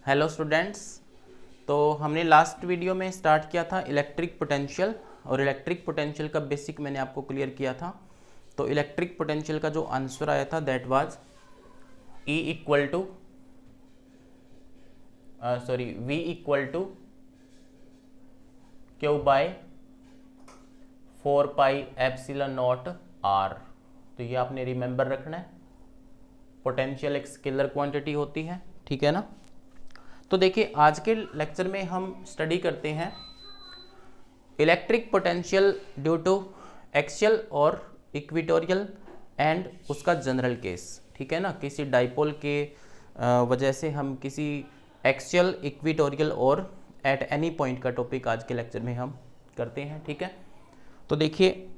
Hello students. तो हमने last video में स्टार्ट किया था इलेक्ट्रिक पोटेंशियल, और इलेक्ट्रिक पोटेंशियल का बेसिक मैंने आपको क्लियर किया था। तो इलेक्ट्रिक पोटेंशियल का जो आंसर आया था that was E equal to V equal to Q by 4 pi epsilon naught R. तो ये आपने रिमेंबर रखना है, पोटेंशियल एक स्केलर क्वांटिटी होती है, ठीक है ना। तो देखिए आज के लेक्चर में हम स्टडी करते हैं electric potential due to axial और इक्वेटोरियल एंड उसका जनरल केस, ठीक है ना। किसी डाइपोल के वजह से हम किसी एक्सियल, इक्वेटोरियल और एट एनी पॉइंट का टॉपिक आज के लेक्चर में हम करते हैं, ठीक है। तो देखिए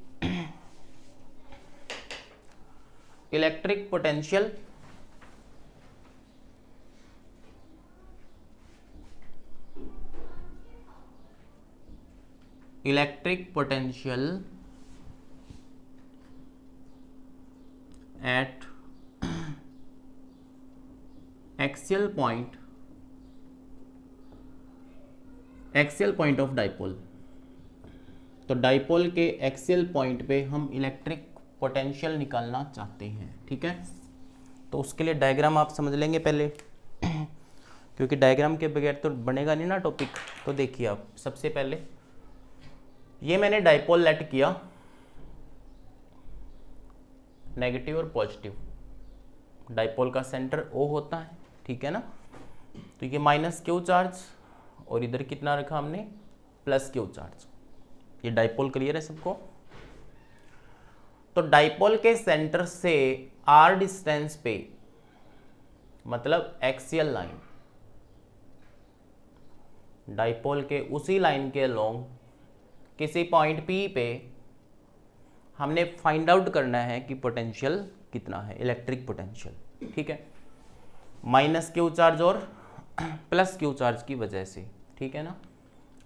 electric potential at axial point of dipole. तो डाइपोल के एक्सियल पॉइंट पे हम इलेक्ट्रिक पोटेंशियल निकालना चाहते हैं, ठीक है। तो उसके लिए डायग्राम आप समझ लेंगे पहले क्योंकि डायग्राम के बगैर तो बनेगा नहीं ना टॉपिक। तो देखिए आप सबसे पहले ये मैंने डाइपोल लेट किया, नेगेटिव और पॉजिटिव। डाइपोल का सेंटर O होता है, ठीक है ना। तो ये माइनस क्यू चार्ज और इधर कितना रखा हमने, प्लस क्यू चार्ज। ये डाइपोल क्लियर है सबको। तो डाइपोल के सेंटर से R डिस्टेंस पे, मतलब एक्सियल लाइन, डाइपोल के उसी लाइन के अलोंग किसी पॉइंट P पे हमने फाइंड आउट करना है कि पोटेंशियल कितना है, इलेक्ट्रिक पोटेंशियल, ठीक है। माइनस क्यू चार्ज और प्लस क्यू चार्ज की वजह से, ठीक है ना।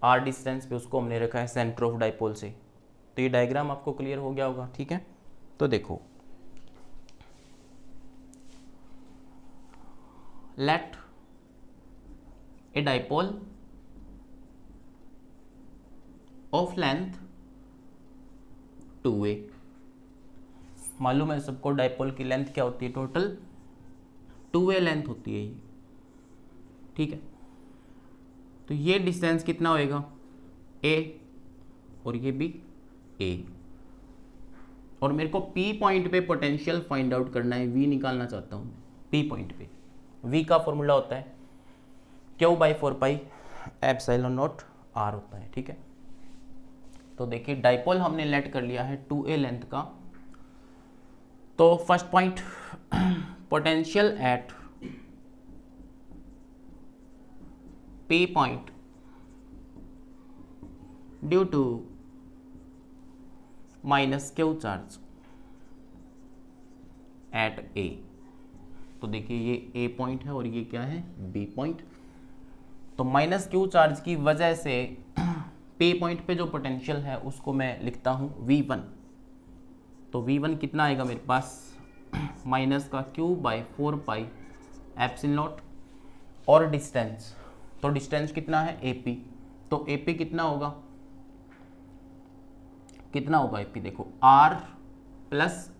R डिस्टेंस पे उसको हमने रखा है सेंटर ऑफ डाइपोल से। तो ये डायग्राम आपको क्लियर हो गया होगा, ठीक है। तो देखो let a dipole of length 2a। मालूम है सबको डाइपोल की लेंथ क्या होती है, टोटल 2a लेंथ होती है ये, ठीक है। तो ये डिस्टेंस कितना होएगा, a, और ये भी a। और मेरे को P पॉइंट पे पोटेंशियल फाइंड आउट करना है, V निकालना चाहता हूँ P पॉइंट पे। V का फॉर्मूला होता है Q by 4 pi epsilon not R होता है, ठीक है। तो देखिए डाइपोल हमने लेट कर लिया है 2a लेंथ का। तो first point, potential at P point due to minus Q charge at A। तो देखिए ये A पॉइंट है और ये क्या है, B पॉइंट। तो माइनस क्यू चार्ज की वजह से P पॉइंट पे जो पोटेंशियल है उसको मैं लिखता हूँ V1। तो V1 कितना आएगा मेरे पास, माइनस का Q by 4 pi epsilon not और डिस्टेंस। तो डिस्टेंस कितना है AP। तो AP कितना होगा, AP देखो R प्लस A।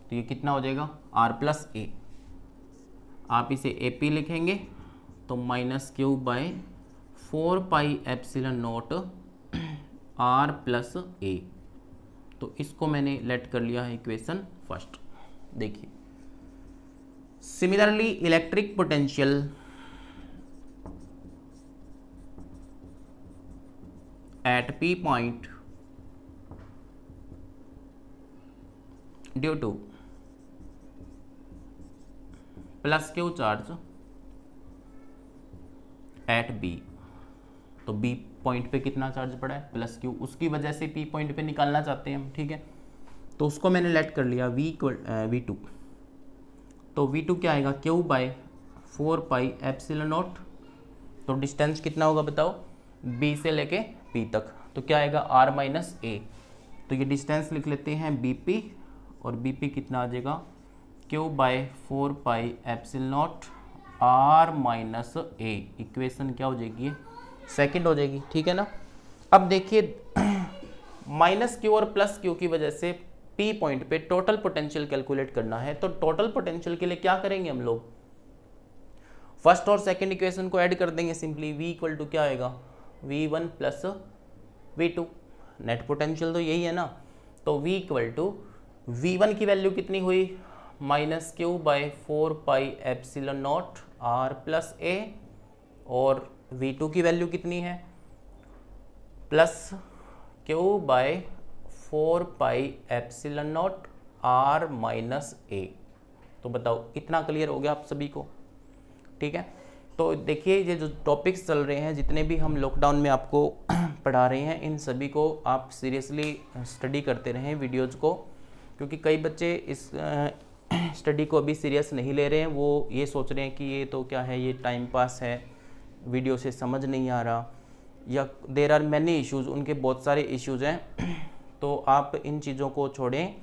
तो ये कितना हो जाएगा, R प्लस A। आप इसे AP लिखेंगे तो minus Q by 4 pi epsilon not R plus A। तो इसको मैंने लेट कर लिया है इक्वेशन फर्स्ट। देखिए similarly electric potential at P point due to plus Q charge eight B। तो B पॉइंट पे कितना चार्ज पड़ा है, प्लस क्यू, उसकी वजह से P पॉइंट पे निकालना चाहते हैं हम, ठीक है। तो उसको मैंने लेट कर लिया V2। तो V2 क्या आएगा, Q by 4 pi epsilon not. तो डिस्टेंस कितना होगा बताओ, B से लेके P तक। तो क्या आएगा, R माइनस A। तो ये डिस्टेंस लिख लेते हैं BP, और BP कितना आ जाएगा, Q by 4 pi epsilon naught R minus A, equation क्या हो जाएगी, सेकंड हो जाएगी, ठीक है ना। अब देखिए माइनस क्यू और प्लस क्यू की वजह से पी पॉइंट पे टोटल पोटेंशियल कैलकुलेट करना है, तो टोटल पोटेंशियल के लिए क्या करेंगे हम लोग, फर्स्ट और सेकंड इक्वेशन को ऐड कर देंगे सिंपली। v इक्वल टू क्या आएगा, v1 plus v2, net potential तो यही है ना। तो v इक्वल टू v1 की वैल्यू कितनी हुई, minus Q by 4πε0 r plus a, और v2 की वैल्यू कितनी है, plus q by 4πε0 r minus a. तो बताओ इतना क्लियर हो गया आप सभी को, ठीक है। तो देखिए ये जो टॉपिक्स चल रहे हैं, जितने भी हम लॉकडाउन में आपको पढ़ा रहे हैं, इन सभी को आप सीरियसली स्टडी करते रहें वीडियोज को, क्योंकि कई बच्चे इस स्टडी को अभी सीरियस नहीं ले रहे हैं। वो ये सोच रहे हैं कि ये तो क्या है, ये टाइम पास है, वीडियो से समझ नहीं आ रहा, या देर आर मैनी इश्यूज़, उनके बहुत सारे इश्यूज़ हैं। तो आप इन चीज़ों को छोड़ें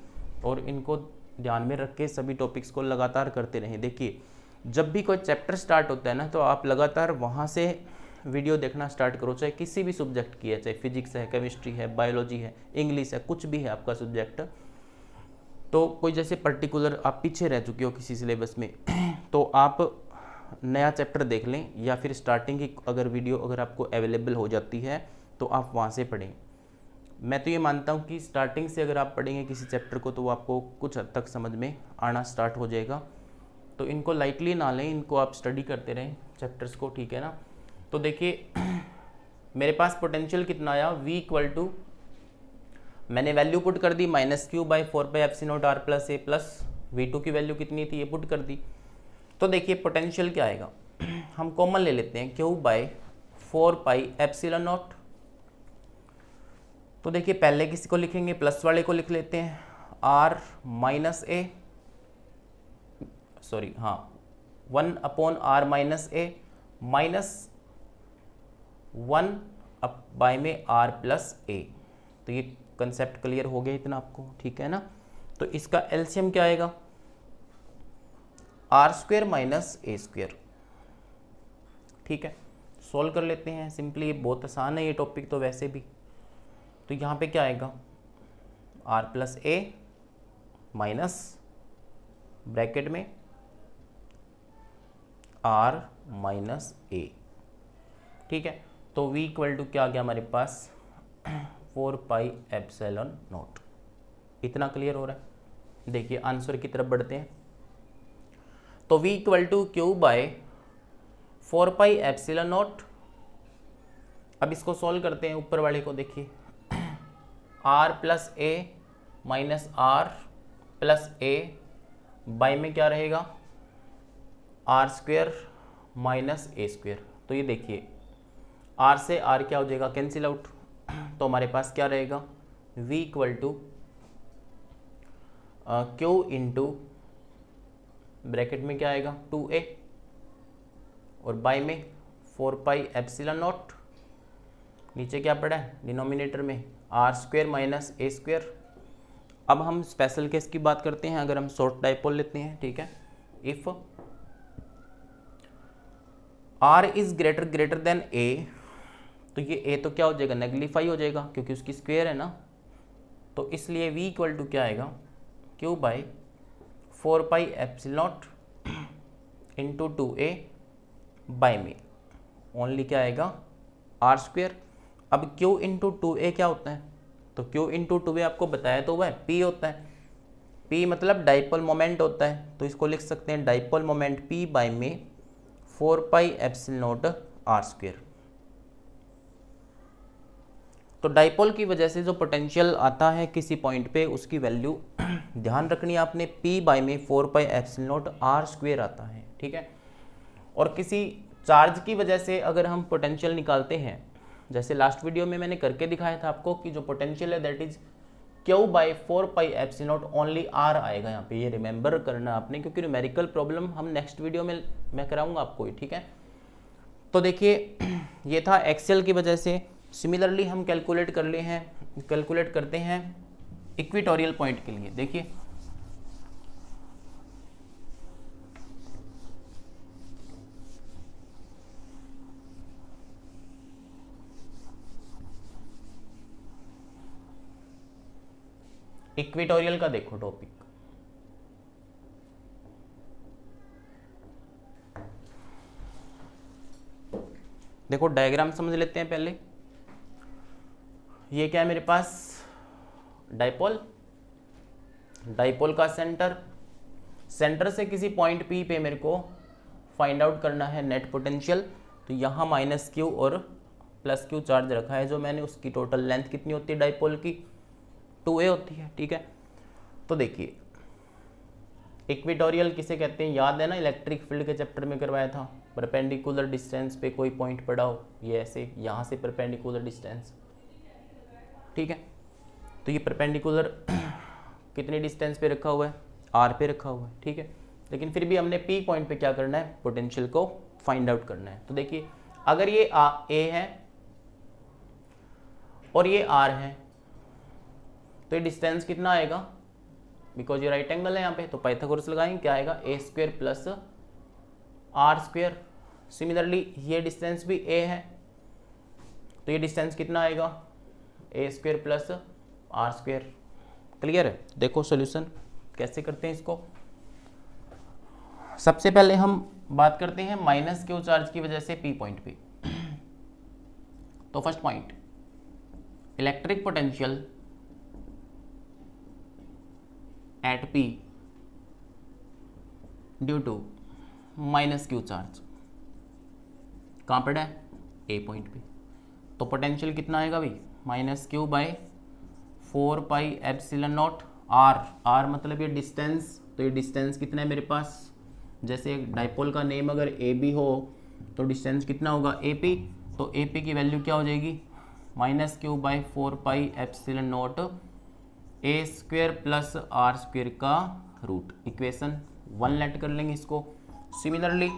और इनको ध्यान में रख के सभी टॉपिक्स को लगातार करते रहें। देखिए जब भी कोई चैप्टर स्टार्ट होता है ना, तो आप लगातार वहाँ से वीडियो देखना स्टार्ट करो, चाहे किसी भी सब्जेक्ट की है, चाहे फिजिक्स है, केमिस्ट्री है, बायोलॉजी है, इंग्लिश है, कुछ भी है आपका सब्जेक्ट। तो कोई जैसे पर्टिकुलर आप पीछे रह चुके हो किसी सिलेबस में, तो आप नया चैप्टर देख लें, या फिर स्टार्टिंग की अगर वीडियो अगर आपको अवेलेबल हो जाती है तो आप वहाँ से पढ़ें। मैं तो ये मानता हूँ कि स्टार्टिंग से अगर आप पढ़ेंगे किसी चैप्टर को, तो वो आपको कुछ हद तक समझ में आना स्टार्ट हो जाएगा। तो इनको लाइटली ना लें, इनको आप स्टडी करते रहें चैप्टर्स को, ठीक है ना। तो देखिए मेरे पास पोटेंशियल कितना आया, v इक्वल टू, मैंने वैल्यू पुट कर दी minus Q by 4πε0 r plus a, plus v2 की वैल्यू कितनी थी ये पुट कर दी। तो देखिए पोटेंशियल क्या आएगा, हम कॉमन ले लेते हैं, क्यू बाई 4πε0। तो देखिए पहले किसी को लिखेंगे, प्लस वाले को लिख लेते हैं, r माइनस ए, सॉरी हाँ 1/r माइनस ए, माइनस 1 बाय में r प्लस ए। तो ये कंसेप्ट क्लियर हो गया इतना आपको, ठीक है ना। तो इसका एलसीएम क्या आएगा, r² माइनस ए स्क्वेयर, ठीक है। सोल्व कर लेते हैं सिंपली, बहुत आसान है ये टॉपिक तो वैसे भी। तो यहाँ पे क्या आएगा, r प्लस ए माइनस ब्रैकेट में r माइनस ए, ठीक है। तो v इक्वल टू क्या आ गया हमारे पास, 4πε0। इतना क्लियर हो रहा है। देखिए आंसर की तरफ बढ़ते हैं। तो v equal to Q by 4πε0। अब इसको सॉल्व करते हैं, ऊपर वाले को देखिए, r प्लस ए माइनस r प्लस ए, बाय में क्या रहेगा, r² माइनस ए स्क्वेयर। तो ये देखिए r से r क्या हो जाएगा, कैंसिल आउट। तो हमारे पास क्या रहेगा, v equal to Q into bracket में क्या आएगा 2a, और बाय में 4πε0, नीचे क्या पड़ा है डिनोमिनेटर में r² माइनस ए स्क्वेयर। अब हम स्पेशल केस की बात करते हैं, अगर हम शॉर्ट डाइपोल लेते हैं, ठीक है। If r is greater than a, तो ये a तो क्या हो जाएगा, नेगलिफाई हो जाएगा, क्योंकि उसकी स्क्वायर है ना। तो इसलिए v इक्वल टू क्या आएगा, q बाई 4πε0 इंटू 2a, बाय में ओनली क्या आएगा r²। अब q इंटू 2a क्या होता है, तो q इंटू 2a आपको बताया तो हुआ है, p होता है। p मतलब डाइपोल मोमेंट होता है, तो इसको लिख सकते हैं डाइपोल मोमेंट p बाय में 4πε0 r²। तो डाइपोल की वजह से जो पोटेंशियल आता है किसी पॉइंट पे, उसकी वैल्यू ध्यान रखनी है आपने, p बाय में 4πε0 r² आता है, ठीक है। और किसी चार्ज की वजह से अगर हम पोटेंशियल निकालते हैं, जैसे लास्ट वीडियो में मैंने करके दिखाया था आपको कि जो पोटेंशियल है दैट इज q बाई 4πε0 ओनली r आएगा यहाँ पे, ये रिमेंबर करना आपने, क्योंकि न्यूमेरिकल प्रॉब्लम हम नेक्स्ट वीडियो में मैं कराऊंगा आपको, ठीक है। तो देखिए ये था एक्सेल की वजह से। सिमिलरली हम कैलकुलेट करते हैं इक्वेटोरियल पॉइंट के लिए। देखिए इक्वेटोरियल का देखो टॉपिक, देखो डायग्राम समझ लेते हैं पहले। ये क्या है मेरे पास, डाइपोल, डाइपोल का सेंटर, सेंटर से किसी पॉइंट पी पे मेरे को फाइंड आउट करना है नेट पोटेंशियल। तो यहाँ माइनस क्यू और प्लस क्यू चार्ज रखा है जो मैंने, उसकी टोटल लेंथ कितनी होती है डाइपोल की, 2a होती है। ठीक है, तो देखिए इक्वेटोरियल किसे कहते हैं, याद है ना, इलेक्ट्रिक फील्ड के चैप्टर में करवाया था। परपेंडिकुलर डिस्टेंस पे कोई पॉइंट पड़ा हो, ये ऐसे यहाँ से परपेंडिकुलर डिस्टेंस, ठीक है, तो ये परपेंडिकुलर कितनी डिस्टेंस पे रखा हुआ है, आर पे रखा हुआ है। ठीक है, लेकिन फिर भी हमने पी पॉइंट पे क्या करना है, पोटेंशियल को फाइंड आउट करना है। तो देखिए अगर ये ए है और ये आर है तो ये डिस्टेंस कितना आएगा, बिकॉज ये राइट एंगल है यहाँ पे, तो पाइथागोरस लगाएंगे, क्या आएगा, a square plus r square. Similarly ये डिस्टेंस भी ए है तो ये डिस्टेंस कितना आएगा, a square plus r square. Clear है। देखो सॉल्यूशन कैसे करते हैं इसको। सबसे पहले हम बात करते हैं माइनस क्यू चार्ज की वजह से पी पॉइंट पे। तो first point, electric potential at P due to minus Q charge, कहाँ पड़ा है, ए पॉइंट पे। तो पोटेंशियल कितना आएगा भाई, minus Q by 4 pi epsilon naught R, R मतलब ये डिस्टेंस, तो ये डिस्टेंस कितना है मेरे पास, जैसे डाइपोल का नेम अगर ए बी हो तो डिस्टेंस कितना होगा, ए पी, तो ए पी की वैल्यू क्या हो जाएगी, minus Q by 4 pi epsilon not a square plus are square का रूट। इक्वेशन 1 लेट कर लेंगे इसको। Similarly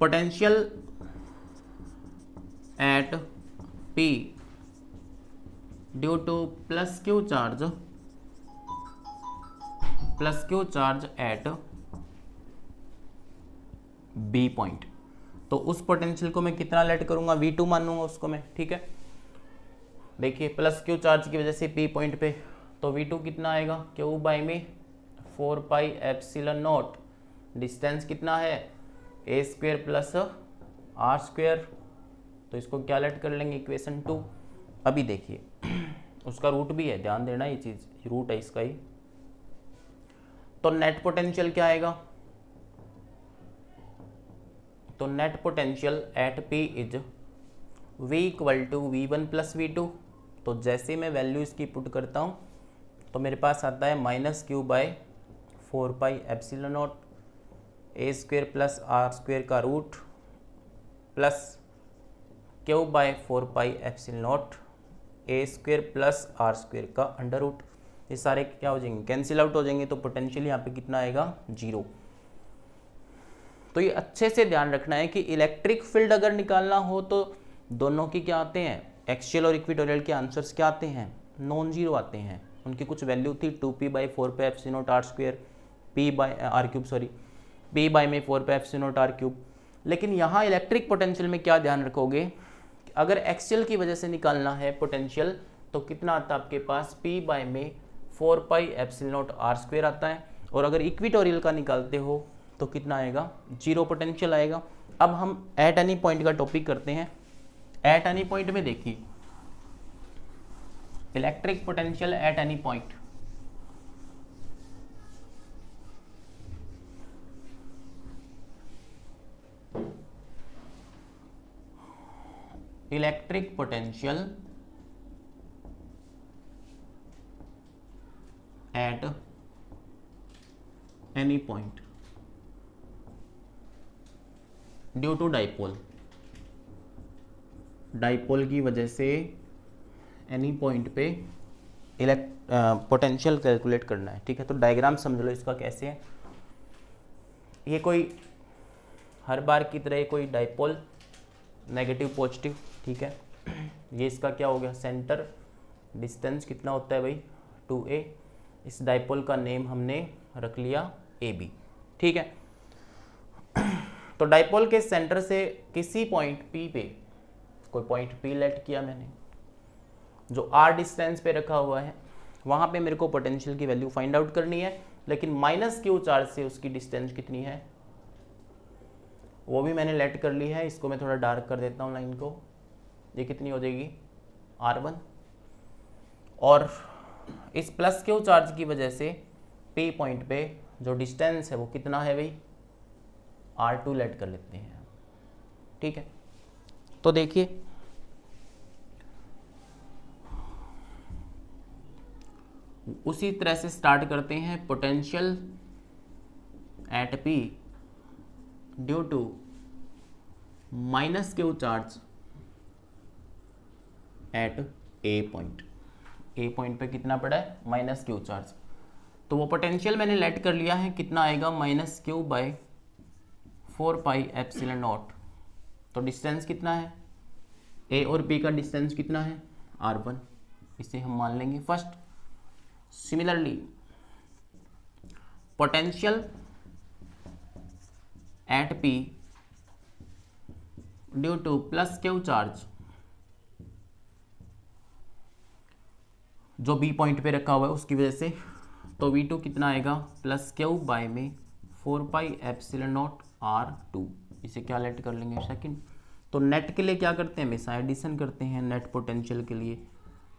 potential at P due to plus Q charge at B point, तो उस पोटेंशियल को मैं कितना लेट करूंगा, V2 मानूंगा उसको मैं। ठीक है, देखिए प्लस क्यू चार्ज की वजह से P पॉइंट पे, तो V2 कितना आएगा, क्यू बाई में 4 पाई एप्सिलॉन नॉट, डिस्टेंस कितना है, ए स्क्वेयर प्लस आर स्क्वेयर, तो इसको क्या लेट कर लेंगे, इक्वेशन 2। अभी देखिए उसका रूट भी है, ध्यान देना, ये चीज रूट है इसका ही। तो नेट पोटेंशियल क्या आएगा, तो net potential at P is V equal to V1 plus V2। तो जैसे मैं वैल्यू इसकी पुट करता हूँ तो मेरे पास आता है minus Q by 4 pi epsilon not a square plus are square का root plus q by 4 pi epsilon not a square plus are square का अंडर रूट। ये सारे क्या हो जाएंगे, कैंसिल आउट हो जाएंगे, तो पोटेंशियल यहाँ पे कितना आएगा, 0। तो ये अच्छे से ध्यान रखना है कि इलेक्ट्रिक फील्ड अगर निकालना हो तो दोनों की क्या आते हैं, एक्सियल और इक्वेटोरियल के आंसर्स क्या आते हैं, नॉन जीरो आते हैं। उनकी कुछ वैल्यू थी 2p by 4 pi epsilon naught R square, p by R cube, sorry p by में 4 pi epsilon naught are cube. लेकिन यहाँ इलेक्ट्रिक पोटेंशियल में क्या ध्यान रखोगे, अगर एक्सियल की वजह से निकालना है पोटेंशियल तो कितना आता है आपके पास, p बाई में 4 pi epsilon naught R square आता है, और अगर इक्वेटोरियल का निकालते हो तो कितना आएगा, 0 पोटेंशियल आएगा। अब हम एट एनी पॉइंट का टॉपिक करते हैं। एट एनी पॉइंट में देखिए electric potential at any point, electric potential at any point due to dipole, dipole की वजह से एनी पॉइंट पे पोटेंशियल कैलकुलेट करना है। ठीक है, तो डायग्राम समझ लो इसका कैसे है। ये कोई हर बार की तरह कोई डाइपोल, नेगेटिव पॉजिटिव, ठीक है, ये इसका क्या हो गया, सेंटर, डिस्टेंस कितना होता है भाई, 2a। इस डाइपोल का नेम हमने रख लिया AB। ठीक है, तो डाइपोल के सेंटर से किसी पॉइंट P पे, कोई पॉइंट P लेट किया मैंने, जो आर डिस्टेंस पे रखा हुआ है वहाँ पे मेरे को पोटेंशियल की वैल्यू फाइंड आउट करनी है, लेकिन माइनस क्यू चार्ज से उसकी डिस्टेंस कितनी है वो भी मैंने लेट कर ली है। इसको मैं थोड़ा डार्क कर देता हूँ लाइन को, ये कितनी हो जाएगी R1, और इस प्लस क्यू चार्ज की वजह से P पॉइंट पे जो डिस्टेंस है वो कितना है भाई R2 लेट कर लेते हैं। ठीक है, तो देखिए उसी तरह से स्टार्ट करते हैं। Potential at P due to minus Q charge at A point. A point पे कितना पड़ा है माइनस क्यू चार्ज, तो वो पोटेंशियल मैंने लेट कर लिया है, कितना आएगा माइनस क्यू बाई 4πε0। तो डिस्टेंस कितना है A और B का डिस्टेंस कितना है R1, इसे हम मान लेंगे first. Similarly potential at P due to plus Q charge जो B पॉइंट पे रखा हुआ है उसकी वजह से, तो V2 कितना आएगा प्लस क्यू बाय में 4πε0 R2। इसे क्या लेट कर लेंगे सेकंड। तो नेट के लिए क्या करते हैं हमेशा एडिशन करते हैं नेट पोटेंशियल के लिए।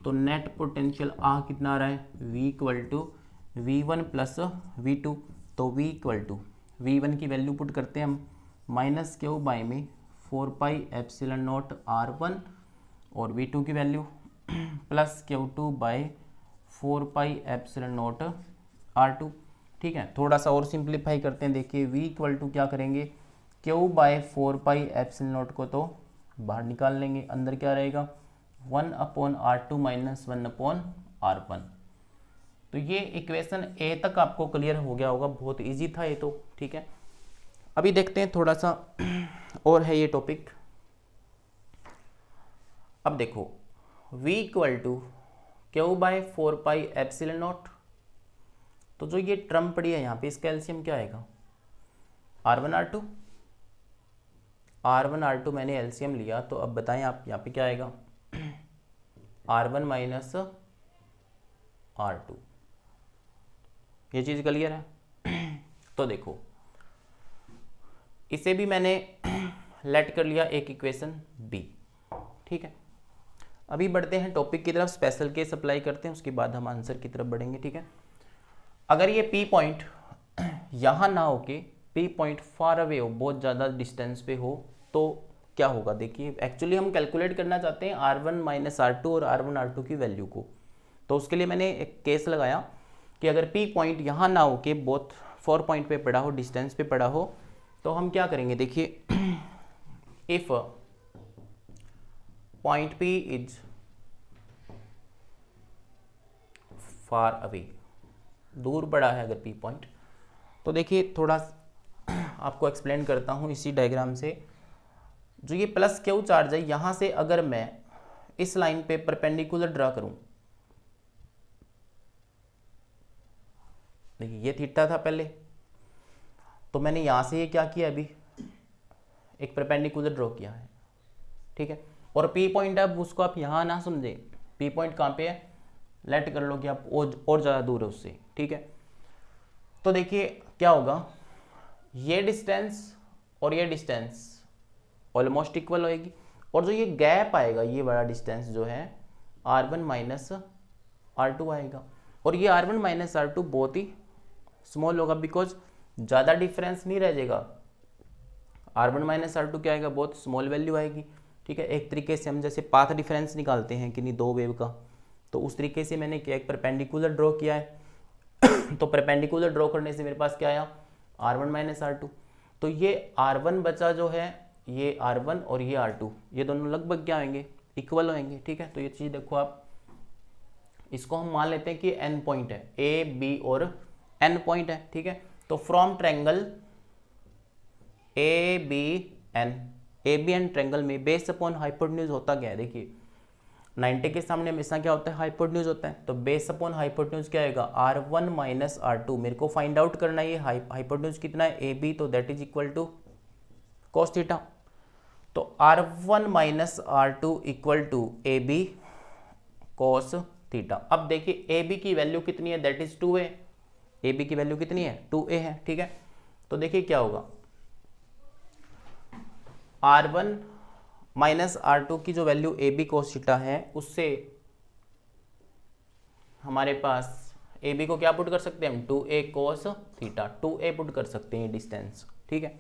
तो नेट पोटेंशियल कितना आ रहा है V equal to V1 plus V2। तो V इक्वल टू V1 की वैल्यू पुट करते हैं हम माइनस क्यू बाय में 4πε0 R1 और V2 की value plus Q2 bye 4πε0 R2। ठीक है, थोड़ा सा और सिंप्लीफाई करते हैं। देखिए V इक्वल टू क्या करेंगे Q बाय 4πε0 को तो बाहर निकाल लेंगे, अंदर क्या रहेगा 1/R2 माइनस 1/R1। तो ये इक्वेशन ए तक आपको क्लियर हो गया होगा, बहुत इजी था ये तो। ठीक है, अभी देखते हैं थोड़ा सा और है ये टॉपिक। अब देखो V equal to Q by 4πε0, तो जो ये टर्म पड़ी है यहाँ पे इसका एलसीएम क्या आएगा R1 R2 मैंने एलसीएम लिया, तो अब बताएं आप यहाँ पे क्या आएगा R1 माइनस R2। ये चीज़ क्लियर है। तो देखो इसे भी मैंने लेट कर लिया एक इक्वेशन B। ठीक है, अभी बढ़ते हैं टॉपिक की तरफ, स्पेशल केस अप्लाई करते हैं, उसके बाद हम आंसर की तरफ बढ़ेंगे। ठीक है, अगर ये P पॉइंट यहाँ ना हो के P पॉइंट फार अवे हो, बहुत ज़्यादा डिस्टेंस पे हो, तो क्या होगा। देखिए एक्चुअली हम कैलकुलेट करना चाहते हैं R1 माइनस R2 और R1 R2 की वैल्यू को। तो उसके लिए मैंने एक केस लगाया कि अगर P पॉइंट यहाँ ना हो के बहुत 4 पॉइंट पे पड़ा हो, डिस्टेंस पे पड़ा हो, तो हम क्या करेंगे। देखिए if point P is far away, दूर पड़ा है अगर P पॉइंट, तो देखिए थोड़ा आपको एक्सप्लेन करता हूँ इसी डायग्राम से। जो ये प्लस क्यू चार्ज है, यहाँ से अगर मैं इस लाइन पे परपेंडिकुलर ड्रा करूँ, देखिए ये थीटा था पहले, तो मैंने यहाँ से ये क्या किया अभी एक परपेंडिकुलर ड्रॉ किया है। ठीक है, और P पॉइंट अब उसको आप यहाँ ना समझे, P पॉइंट कहाँ पे है लेट कर लो कि आप और ज़्यादा दूर है उससे। ठीक है, तो देखिए क्या होगा, ये डिस्टेंस और ये डिस्टेंस ऑलमोस्ट इक्वल होएगी, और जो ये गैप आएगा ये बड़ा डिस्टेंस जो है R1 माइनस R2 आएगा, और ये R1 माइनस R2 बहुत ही स्मॉल होगा, बिकॉज ज़्यादा डिफरेंस नहीं रह जाएगा। R1 माइनस R2 क्या आएगा, बहुत स्मॉल वैल्यू आएगी। ठीक है, एक तरीके से हम जैसे पाथ डिफरेंस निकालते हैं कि नहीं दो वेव का, तो उस तरीके से मैंने क्या एक परपेंडिकुलर ड्रॉ किया है। तो परपेंडिकुलर ड्रॉ करने से मेरे पास क्या आया R1 माइनस R2। तो ये R1 बचा जो है, ये R1 और ये R2, ये दोनों लगभग क्या होंगे इक्वल होंगे। ठीक है, तो ये चीज़ देखो आप, इसको हम मान लेते हैं कि N पॉइंट है, A B और N पॉइंट है। ठीक है, तो from triangle A B N triangle में बेस अपॉन हाइपोटेन्यूज होता क्या है। देखिए 90 के सामने हमेशा क्या होता है हाइपोटेन्यूज होता है, तो बेस अपॉन हाइपोटेन्यूज क्या आएगा R1 माइनस R2। मेरे को फाइंड आउट करना है ये हाइपोटेन्यूज कितना है AB, तो that is equal to cos theta. तो R1 minus R2 equal to AB cos theta. अब देखिए ए बी की वैल्यू कितनी है, that is 2a। A B की वैल्यू कितनी है, 2a है, ठीक है। तो देखिए क्या होगा, R1 माइनस R2 की जो value A B cos theta है, उससे हमारे पास ए बी को क्या पुट कर सकते हैं हम, 2a cos theta, 2a put कर सकते हैं डिस्टेंस, ठीक है।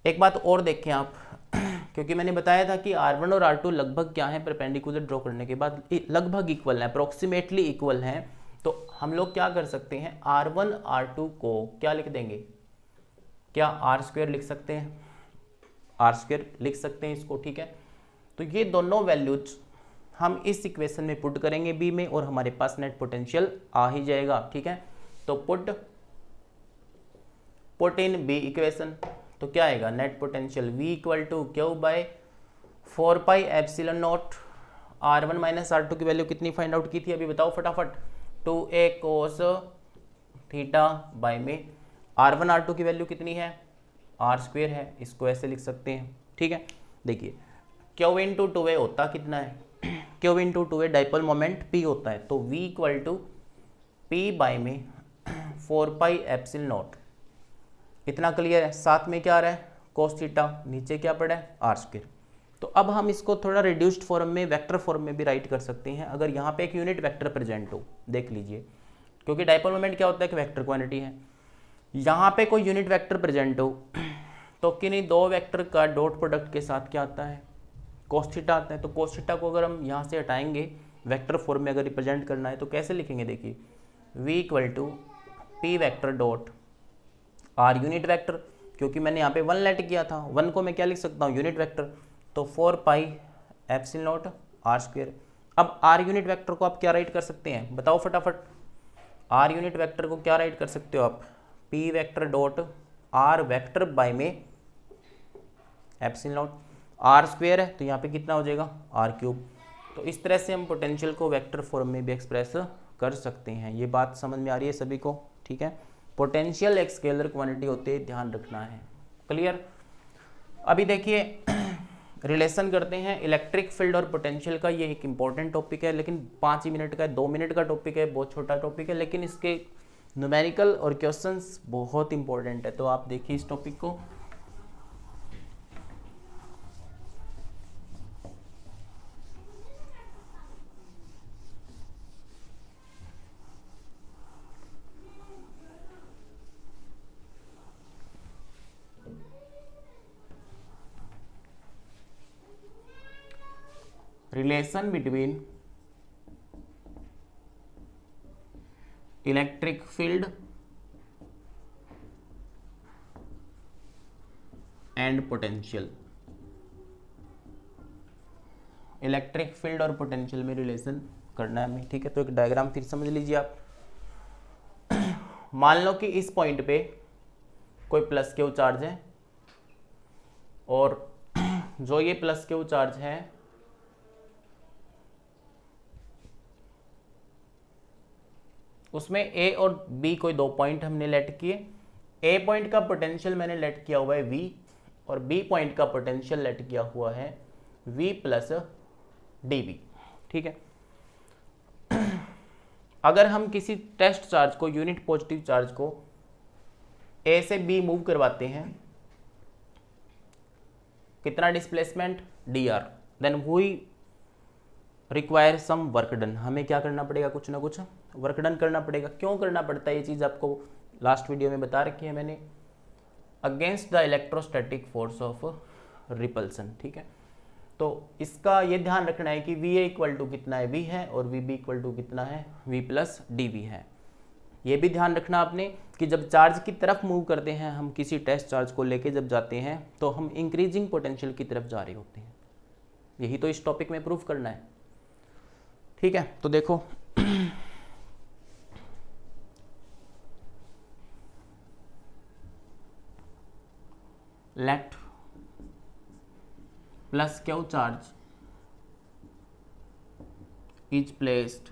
एक बात और देखें आप, क्योंकि मैंने बताया था कि R1 और R2 लगभग क्या है, परपेंडिकुलर ड्रॉ करने के बाद लगभग इक्वल है, अप्रोक्सीमेटली इक्वल है। तो हम लोग क्या कर सकते हैं, R1 R2 को क्या लिख देंगे, क्या R² लिख सकते हैं, R² लिख सकते हैं इसको, ठीक है। तो ये दोनों वैल्यूज हम इस इक्वेशन में पुट करेंगे बी में, और हमारे पास नेट पोटेंशियल आ ही जाएगा, ठीक है। तो पुट इन बी इक्वेशन, तो क्या आएगा, net potential V equal to Q by 4 pi epsilon naught. R1 minus R2 की वैल्यू कितनी फाइंड आउट की थी, अभी बताओ फटाफट, 2a कोस थीटा बाय में R1 R2 की वैल्यू कितनी है, R² है, इसको ऐसे लिख सकते हैं, ठीक है। देखिए Q इंटू 2a होता कितना है, Q into 2a dipole moment P होता है, तो V equal to P by में 4 पाई एप्सिलॉन नॉट, इतना क्लियर है। साथ में क्या आ रहा है, कोस थीटा, नीचे क्या पड़ा है, R²। तो अब हम इसको थोड़ा रिड्यूस्ड फॉर्म में, वेक्टर फॉर्म में भी राइट कर सकते हैं, अगर यहाँ पे एक यूनिट वेक्टर प्रेजेंट हो, देख लीजिए, क्योंकि डाइपोल मोमेंट क्या होता है कि वेक्टर क्वांटिटी है। यहाँ पे कोई यूनिट वेक्टर प्रेजेंट हो तो किन्हीं दो वेक्टर का डॉट प्रोडक्ट के साथ क्या आता है, कोस थीटा आता है। तो कोस थीटा को अगर हम यहाँ से हटाएंगे, वेक्टर फॉर्म में अगर रिप्रेजेंट करना है तो कैसे लिखेंगे, देखिए V equal to P vector dot R unit vector, क्योंकि मैंने यहाँ पे 1 लेट किया था, 1 को मैं क्या लिख सकता हूँ, यूनिट वेक्टर, तो 4 पाई एप्सिलॉन नॉट R²। अब R यूनिट वेक्टर को आप क्या राइट कर सकते हैं, बताओ फटाफट, R यूनिट वेक्टर को क्या राइट कर सकते हो आप, P vector dot R vector by में एप्सिलॉन नॉट, R² है तो यहाँ पे कितना हो जाएगा, R³। तो इस तरह से हम पोटेंशियल को वेक्टर फॉर्म में भी एक्सप्रेस कर सकते हैं। ये बात समझ में आ रही है सभी को, ठीक है। पोटेंशियल एक स्केलर क्वांटिटी होती है, ध्यान रखना है, क्लियर। अभी देखिए रिलेशन करते हैं इलेक्ट्रिक फील्ड और पोटेंशियल का। ये एक इंपॉर्टेंट टॉपिक है, लेकिन 5 ही मिनट का, 2 मिनट का टॉपिक है, बहुत छोटा टॉपिक है, लेकिन इसके न्यूमेरिकल और क्वेश्चंस बहुत इंपॉर्टेंट है। तो आप देखिए इस टॉपिक को, relation between electric field and potential. Electric field और पोटेंशियल में रिलेशन करना है हमें, ठीक है। तो एक डायग्राम फिर समझ लीजिए आप। मान लो कि इस पॉइंट पे कोई प्लस क्यू चार्ज है, और जो ये प्लस क्यू चार्ज है उसमें ए और बी कोई 2 पॉइंट हमने लेट किए। ए पॉइंट का पोटेंशियल मैंने लेट किया हुआ है V, और बी पॉइंट का पोटेंशियल लेट किया हुआ है V प्लस dV, ठीक है। अगर हम किसी टेस्ट चार्ज को, यूनिट पॉजिटिव चार्ज को A से B मूव करवाते हैं, कितना displacement dr, then we require some work done, हमें क्या करना पड़ेगा, कुछ ना कुछ वर्क डन करना पड़ेगा। क्यों करना पड़ता है, ये चीज़ आपको लास्ट वीडियो में बता रखी है मैंने, against the electrostatic force of repulsion, ठीक है। तो इसका ये ध्यान रखना है कि VA इक्वल टू कितना है, V है, और VB इक्वल टू कितना है, V प्लस dV है। ये भी ध्यान रखना आपने कि जब चार्ज की तरफ मूव करते हैं हम, किसी टेस्ट चार्ज को लेके जब जाते हैं, तो हम इंक्रीजिंग पोटेंशियल की तरफ जा रहे होते हैं। यही तो इस टॉपिक में प्रूफ करना है, ठीक है। तो देखो late plus Q charge is placed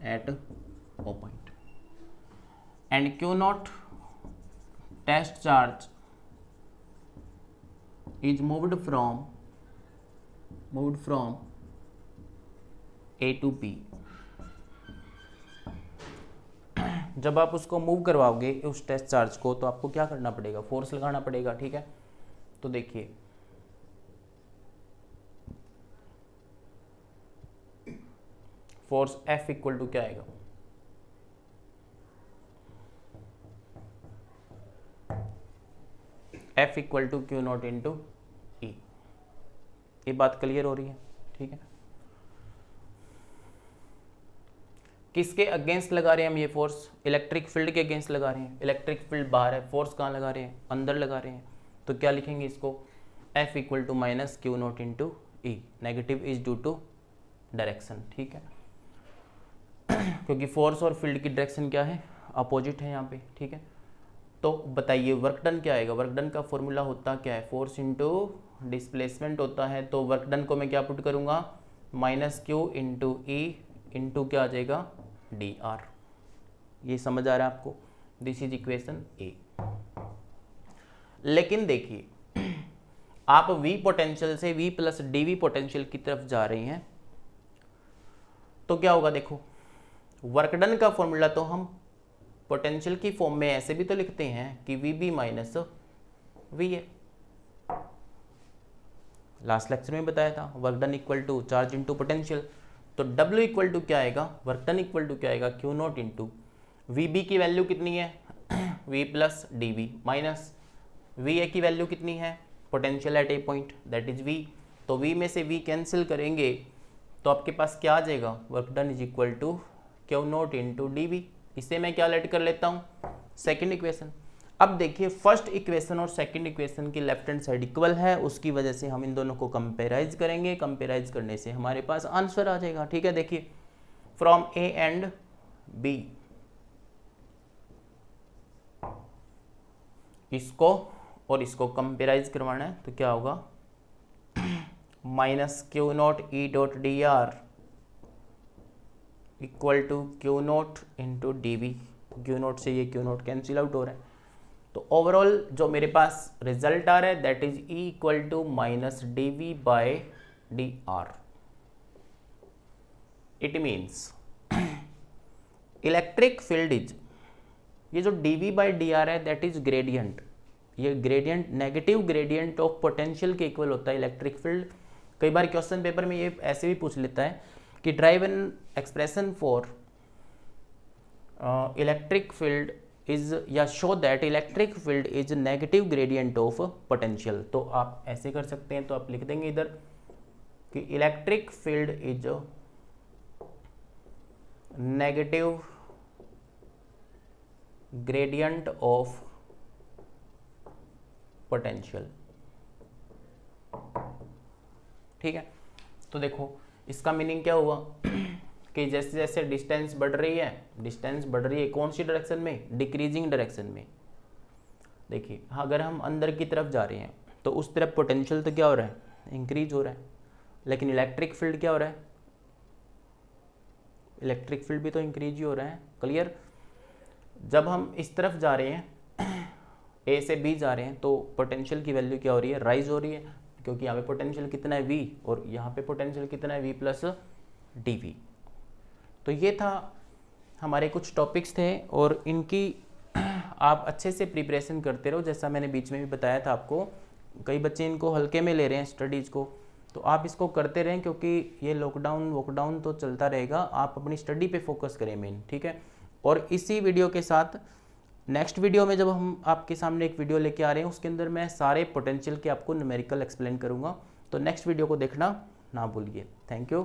at O point and Q naught test charge is moved from A to B। जब आप उसको मूव करवाओगे उस टेस्ट चार्ज को, तो आपको क्या करना पड़ेगा, फोर्स लगाना पड़ेगा, ठीक है। तो देखिए फोर्स F इक्वल टू क्या आएगा, F equal to Q not into E. ये बात क्लियर हो रही है, ठीक है। किसके अगेंस्ट लगा रहे हैं हम ये फोर्स, इलेक्ट्रिक फील्ड के अगेंस्ट लगा रहे हैं। इलेक्ट्रिक फील्ड बाहर है, फोर्स कहाँ लगा रहे हैं, अंदर लगा रहे हैं। तो क्या लिखेंगे इसको, F equal to minus Q not into E. Negative is due to direction, ठीक है, क्योंकि फोर्स और फील्ड की डायरेक्शन क्या है, अपोजिट है यहाँ पे, ठीक है। तो बताइए वर्क डन क्या आएगा, वर्क डन का फॉर्मूला होता क्या है, फोर्स इंटू डिस्प्लेसमेंट होता है। तो वर्क डन को मैं क्या पुट करूँगा, minus Q into E into क्या आ जाएगा, डी आर। ये समझ आ रहा है आपको, दिस इज इक्वेशन ए। लेकिन देखिए आप V पोटेंशियल से V प्लस डी पोटेंशियल की तरफ जा रही हैं, तो क्या होगा, देखो वर्क डन का फॉर्मूला तो हम पोटेंशियल की फॉर्म में ऐसे भी तो लिखते हैं कि VB माइनस वी है। लास्ट लेक्चर में बताया था work done equal to charge into potential. तो W इक्वल टू क्या आएगा, वर्क डन इक्वल टू क्या आएगा, क्यू नॉट इंटू VB की वैल्यू कितनी है V plus D minus VA की वैल्यू कितनी है, potential at a point that is V। तो V में से V कैंसिल करेंगे तो आपके पास क्या आ जाएगा, work done is equal to Q not into D. इसे मैं क्या लेट कर लेता हूँ, सेकेंड इक्वेशन। अब देखिए फर्स्ट इक्वेशन और सेकंड इक्वेशन की लेफ्ट हैंड साइड इक्वल है, उसकी वजह से हम इन दोनों को कंपेराइज करेंगे। कंपेराइज करने से हमारे पास आंसर आ जाएगा, ठीक है। देखिए फ्रॉम ए एंड बी, इसको और इसको कंपेराइज करवाना है, तो क्या होगा, minus Q naught E dot D R equal to Q not into D V. Q naught से ये क्यू नॉट कैंसिल आउट हो रहा है। तो ओवरऑल जो मेरे पास रिजल्ट आ रहा है that is E equal to minus D V by D R. It means electric field is, ये जो D V by D R है दैट इज ग्रेडियंट। ये gradient negative gradient of potential के इक्वल होता है इलेक्ट्रिक फील्ड। कई बार question paper में ये ऐसे भी पूछ लेता है कि derive an expression for electric field is, या show that electric field is negative gradient of potential. तो आप ऐसे कर सकते हैं, तो आप लिख देंगे इधर कि electric field is negative gradient of potential, ठीक है। तो देखो इसका मीनिंग क्या हुआ कि जैसे जैसे डिस्टेंस बढ़ रही है कौन सी डायरेक्शन में, डिक्रीजिंग डायरेक्शन में। देखिए अगर हम अंदर की तरफ जा रहे हैं तो उस तरफ पोटेंशियल तो क्या हो रहा है, इंक्रीज हो रहा है, लेकिन इलेक्ट्रिक फील्ड क्या हो रहा है, इलेक्ट्रिक फील्ड भी तो इंक्रीज ही हो रहा है। क्लियर। जब हम इस तरफ जा रहे हैं ए से बी जा रहे हैं तो पोटेंशियल की वैल्यू क्या हो रही है, राइज हो रही है, क्योंकि यहाँ पे पोटेंशियल कितना है V और यहाँ पे पोटेंशियल कितना है V प्लस डी। तो ये था हमारे कुछ टॉपिक्स थे और इनकी आप अच्छे से प्रिपरेशन करते रहो। जैसा मैंने बीच में भी बताया था आपको, कई बच्चे इनको हल्के में ले रहे हैं स्टडीज़ को, तो आप इसको करते रहें क्योंकि ये लॉकडाउन तो चलता रहेगा। आप अपनी स्टडी पे फोकस करें मेन, ठीक है। और इसी वीडियो के साथ नेक्स्ट वीडियो में जब हम आपके सामने एक वीडियो लेके आ रहे हैं उसके अंदर मैं सारे पोटेंशियल के आपको न्यूमेरिकल एक्सप्लेन करूँगा। तो नेक्स्ट वीडियो को देखना ना भूलिए। Thank you.